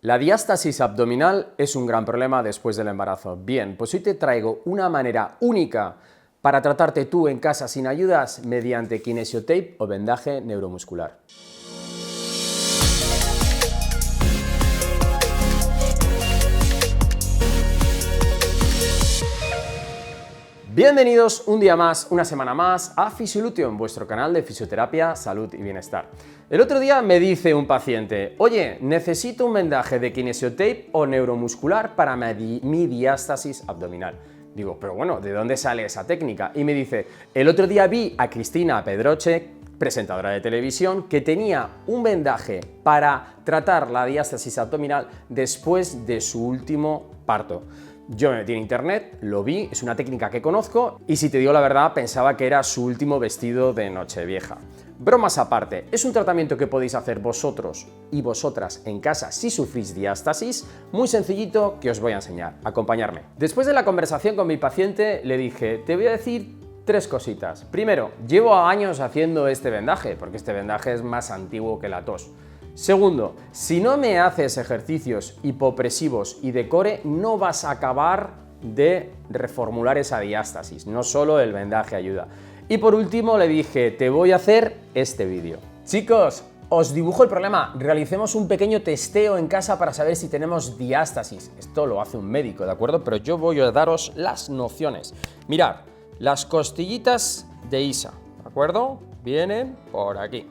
La diástasis abdominal es un gran problema después del embarazo. Bien, pues hoy te traigo una manera única para tratarte tú en casa sin ayudas mediante kinesiotape o vendaje neuromuscular. Bienvenidos un día más, una semana más a Fisiolution, vuestro canal de fisioterapia, salud y bienestar. El otro día me dice un paciente, oye, necesito un vendaje de kinesiotape o neuromuscular para mi diástasis abdominal. Digo, pero bueno, ¿de dónde sale esa técnica? Y me dice, el otro día vi a Cristina Pedroche, presentadora de televisión, que tenía un vendaje para tratar la diástasis abdominal después de su último parto. Yo me metí en internet, lo vi, es una técnica que conozco y si te digo la verdad pensaba que era su último vestido de Nochevieja. Bromas aparte, es un tratamiento que podéis hacer vosotros y vosotras en casa si sufrís diástasis, muy sencillito que os voy a enseñar. Acompañarme. Después de la conversación con mi paciente le dije, te voy a decir tres cositas. Primero, llevo años haciendo este vendaje, porque este vendaje es más antiguo que la tos. Segundo, si no me haces ejercicios hipopresivos y de core, no vas a acabar de reformular esa diástasis, no solo el vendaje ayuda. Y por último le dije, te voy a hacer este vídeo. Chicos, os dibujo el problema, realicemos un pequeño testeo en casa para saber si tenemos diástasis. Esto lo hace un médico, ¿de acuerdo? Pero yo voy a daros las nociones. Mirad, las costillitas de Isa, ¿de acuerdo? Vienen por aquí.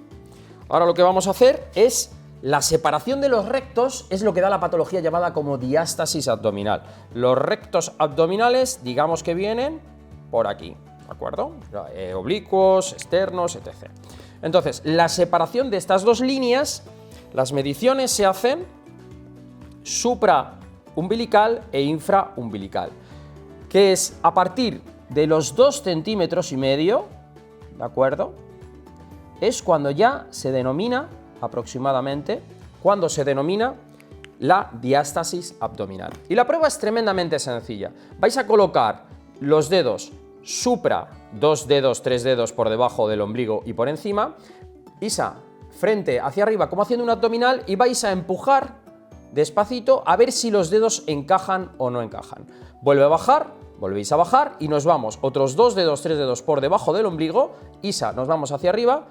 Ahora lo que vamos a hacer es la separación de los rectos, es lo que da la patología llamada como diástasis abdominal. Los rectos abdominales, digamos que vienen por aquí, ¿de acuerdo? Oblicuos, externos, etc. Entonces, la separación de estas dos líneas, las mediciones se hacen supraumbilical e infraumbilical, que es a partir de los 2,5 centímetros, ¿de acuerdo? Es cuando ya se denomina aproximadamente, cuando se denomina la diástasis abdominal. Y la prueba es tremendamente sencilla. Vais a colocar los dedos supra, 2 dedos, 3 dedos por debajo del ombligo y por encima, Isa, frente hacia arriba como haciendo un abdominal y vais a empujar despacito a ver si los dedos encajan o no encajan. Vuelve a bajar, volvéis a bajar y nos vamos otros 2 dedos, 3 dedos por debajo del ombligo, Isa, nos vamos hacia arriba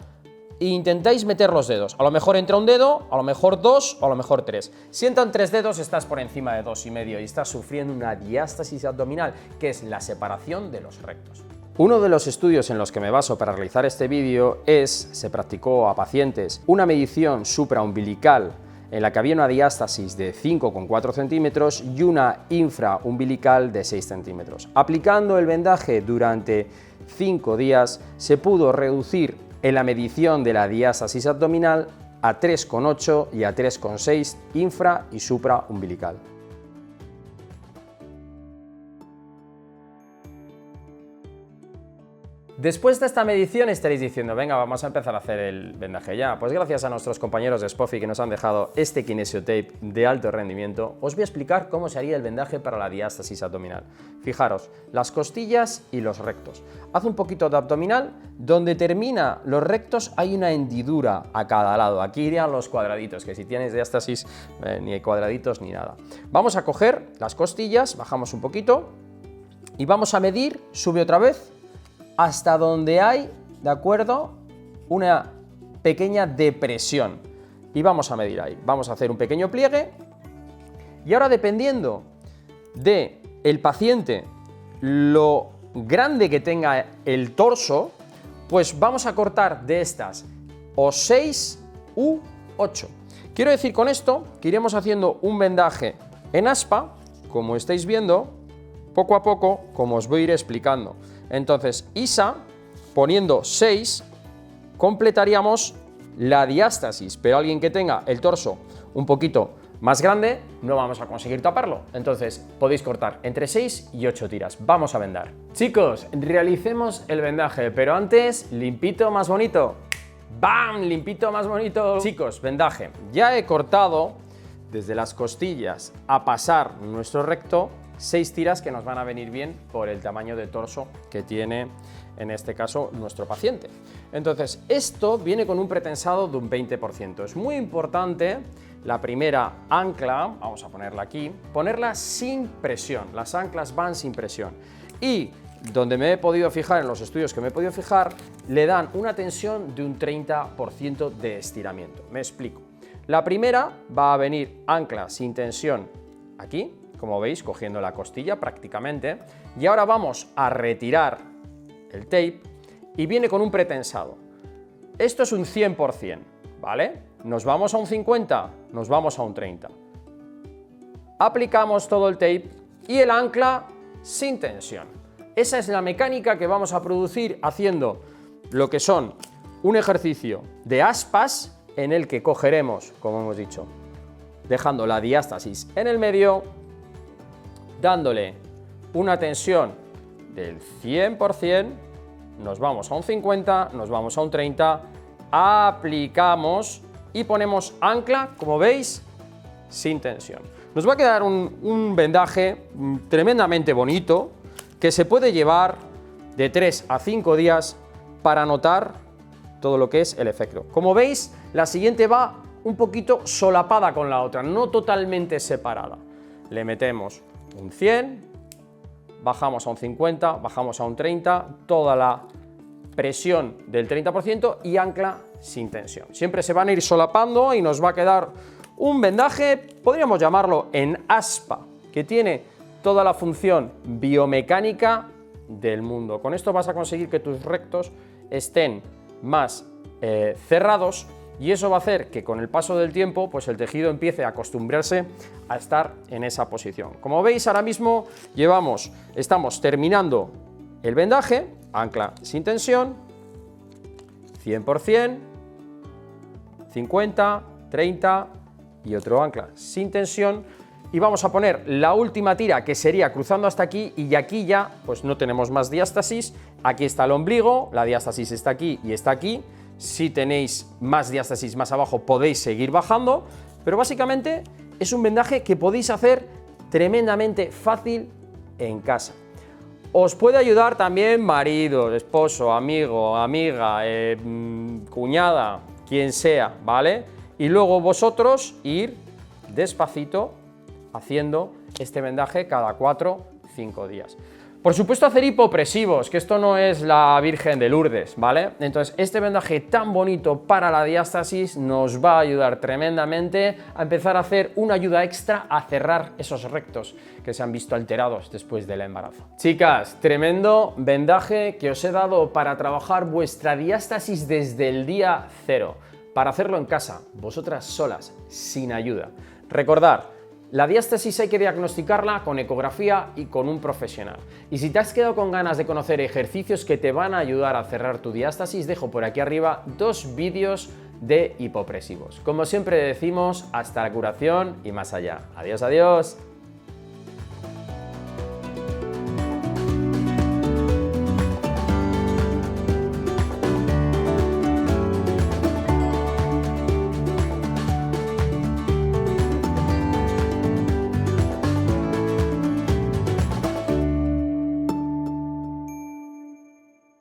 e intentáis meter los dedos. A lo mejor entra un dedo, a lo mejor 2 o a lo mejor 3. Si entran 3 dedos estás por encima de 2,5 y estás sufriendo una diástasis abdominal, que es la separación de los rectos. Uno de los estudios en los que me baso para realizar este vídeo se practicó a pacientes una medición supraumbilical en la que había una diástasis de 5,4 centímetros y una infraumbilical de 6 centímetros. Aplicando el vendaje durante 5 días se pudo reducir en la medición de la diástasis abdominal a 3,8 y a 3,6 infra y supraumbilical. Después de esta medición estaréis diciendo, venga, vamos a empezar a hacer el vendaje ya. Pues gracias a nuestros compañeros de Spofi que nos han dejado este kinesiotape de alto rendimiento, os voy a explicar cómo se haría el vendaje para la diástasis abdominal. Fijaros, las costillas y los rectos. Haz un poquito de abdominal, donde termina los rectos hay una hendidura a cada lado. Aquí irían los cuadraditos, que si tienes diástasis ni hay cuadraditos ni nada. Vamos a coger las costillas, bajamos un poquito y vamos a medir, sube otra vez, hasta donde hay, ¿de acuerdo?, una pequeña depresión. Y vamos a medir ahí. Vamos a hacer un pequeño pliegue. Y ahora, dependiendo del paciente, lo grande que tenga el torso, pues vamos a cortar de estas o 6 u 8. Quiero decir con esto que iremos haciendo un vendaje en aspa, como estáis viendo, poco a poco, como os voy a ir explicando. Entonces, Isa, poniendo 6, completaríamos la diástasis, pero alguien que tenga el torso un poquito más grande, no vamos a conseguir taparlo. Entonces, podéis cortar entre 6 y 8 tiras. Vamos a vendar. Chicos, realicemos el vendaje, pero antes, limpito más bonito. ¡Bam! Limpito más bonito. Chicos, vendaje. Ya he cortado desde las costillas a pasar nuestro recto 6 tiras que nos van a venir bien por el tamaño de torso que tiene en este caso nuestro paciente. Entonces, esto viene con un pretensado de un 20%. Es muy importante la primera ancla, vamos a ponerla aquí, ponerla sin presión, las anclas van sin presión. Y donde me he podido fijar, en los estudios que me he podido fijar, le dan una tensión de un 30% de estiramiento. Me explico. La primera va a venir ancla sin tensión aquí, como veis, cogiendo la costilla prácticamente, y ahora vamos a retirar el tape y viene con un pretensado. Esto es un 100%, ¿vale? Nos vamos a un 50, nos vamos a un 30. Aplicamos todo el tape y el ancla sin tensión. Esa es la mecánica que vamos a producir haciendo lo que son un ejercicio de aspas en el que cogeremos, como hemos dicho, dejando la diástasis en el medio, dándole una tensión del 100%, nos vamos a un 50, nos vamos a un 30, aplicamos y ponemos ancla, como veis, sin tensión. Nos va a quedar un vendaje tremendamente bonito que se puede llevar de 3 a 5 días para notar todo lo que es el efecto. Como veis, la siguiente va un poquito solapada con la otra, no totalmente separada. Le metemos un 100, bajamos a un 50, bajamos a un 30, toda la presión del 30% y ancla sin tensión. Siempre se van a ir solapando y nos va a quedar un vendaje, podríamos llamarlo en aspa, que tiene toda la función biomecánica del mundo. Con esto vas a conseguir que tus rectos estén más cerrados y eso va a hacer que con el paso del tiempo pues el tejido empiece a acostumbrarse a estar en esa posición. Como veis, ahora mismo estamos terminando el vendaje, ancla sin tensión, 100%, 50, 30 y otro ancla sin tensión. Y vamos a poner la última tira, que sería cruzando hasta aquí, y aquí ya pues no tenemos más diástasis. Aquí está el ombligo, la diástasis está aquí y está aquí. Si tenéis más diástasis más abajo podéis seguir bajando, pero básicamente es un vendaje que podéis hacer tremendamente fácil en casa. Os puede ayudar también marido, esposo, amigo, amiga, cuñada, quien sea, ¿vale? Y luego vosotros ir despacito haciendo este vendaje cada 4-5 días. Por supuesto, hacer hipopresivos, que esto no es la Virgen de Lourdes, ¿vale? Entonces, este vendaje tan bonito para la diástasis nos va a ayudar tremendamente a empezar a hacer una ayuda extra a cerrar esos rectos que se han visto alterados después del embarazo. Chicas, tremendo vendaje que os he dado para trabajar vuestra diástasis desde el día 0, para hacerlo en casa, vosotras solas, sin ayuda. Recordad, la diástasis hay que diagnosticarla con ecografía y con un profesional. Y si te has quedado con ganas de conocer ejercicios que te van a ayudar a cerrar tu diástasis, dejo por aquí arriba 2 vídeos de hipopresivos. Como siempre decimos, hasta la curación y más allá. Adiós, adiós.